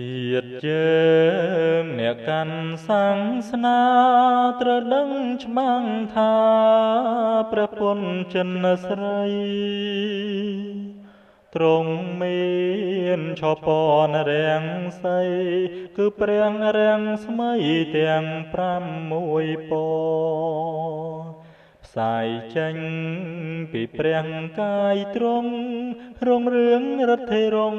ជាតិយើងអ្នកកាន់សាសនាត្រូវដឹងច្បាំងថាព្រះពុទ្ធចិនស្រីទ្រង់មានឆពនរាំងសីគឺព្រះរាំងស្មីទាំង6ពណ៌ផ្សាយចេញពីព្រះកាយទ្រង់រុងរឿងរិទ្ធិរង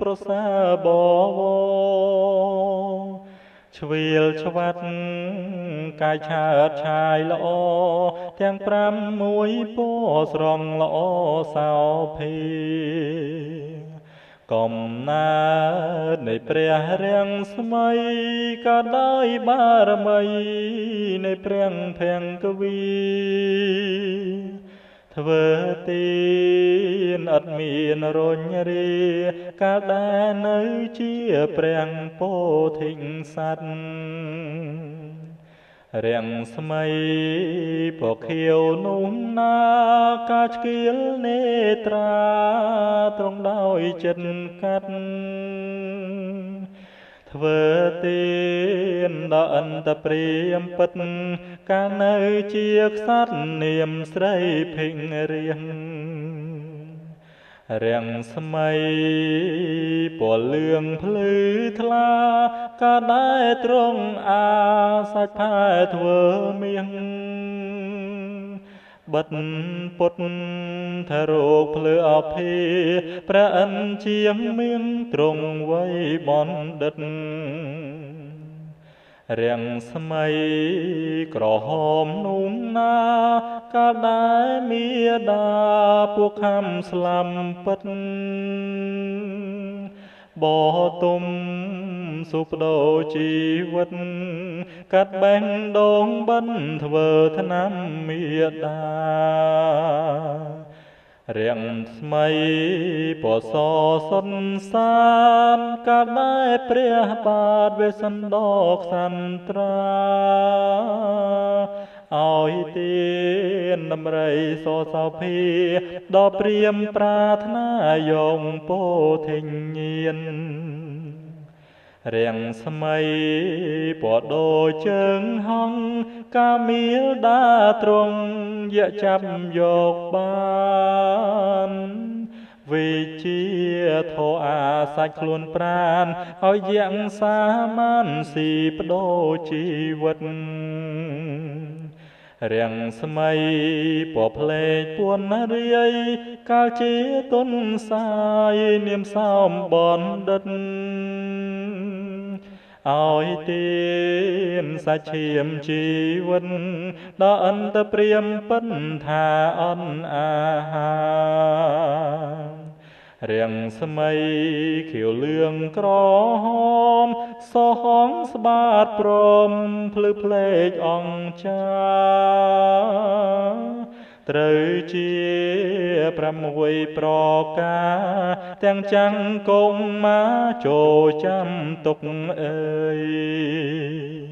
ប្រសាបវរឆ្វៀលឆ្វាត់កាយឆើតឆាយល្អទាំង6ពណ៌ស្រងល្អសោភាកំណើតនៃព្រះរាំងស្មីក៏ដោយបារមីនៃព្រះភង្គវីធ្វើទានឥតមានរញរាកាលដែលនៅជាព្រះពោធិសត្វរាំងស្មីពខៀវនោះណាកាឆ្កៀលនេត្រាទ្រង់ដោយចិត្តកាត់ធ្វើទានដល់អន្តព្រាមពិតកាលនៅជាក្សត្រនាមស្រីភិងរៀងរាំងស្មីពណ៌លឿងភ្លឺថ្លាកាលដែលទ្រង់អាសាច់ផែធ្វើមាសបិទពុតថរោគភ្លឺអភិព្រះអិនជាងមានទ្រង់វ័យបណ្ឌិតរាំងស្មីក្រហមនោះណាកាលដែលមាតាពួកខំស្លាប់ពិតបោទុំសុបដោជីវិតកាត់បេះដូងបិណ្ឌធ្វើថ្នាំមាតារាំងស្មីពសសុនសានកាលដែលព្រះបាទវេស្សន្តរក្សន្ត្រាឲ្យទានដំរីសសោភាដល់ព្រាមប្រាថ្នាយងពោធិញ្ញាណរាំងស្មីពណ៌ដូចជើងហង្សកាមៀលដាទ្រង់យកចាប់យកបានវិជាធោអាសាច់ខ្លួនប្រានឲ្យយ៉ាងសាមានស៊ីបដូរជីវិតរាំងស្មីពណ៌ភ្លេចពួនរាយកាលជាទុនសាយនាមសោមបណ្ឌិតឲ្យទានសាច់ឈាមជីវិតដល់អន្តព្រាមពិនថាអន់អាហាររាំងស្មីខៀវលឿងក្រហមសហងស្បាតព្រមភ្លឺភ្លេចអង្ចាត្រូវជា6ប្រការទាំងចាំងគង់មកចូលចាំទុកអើយ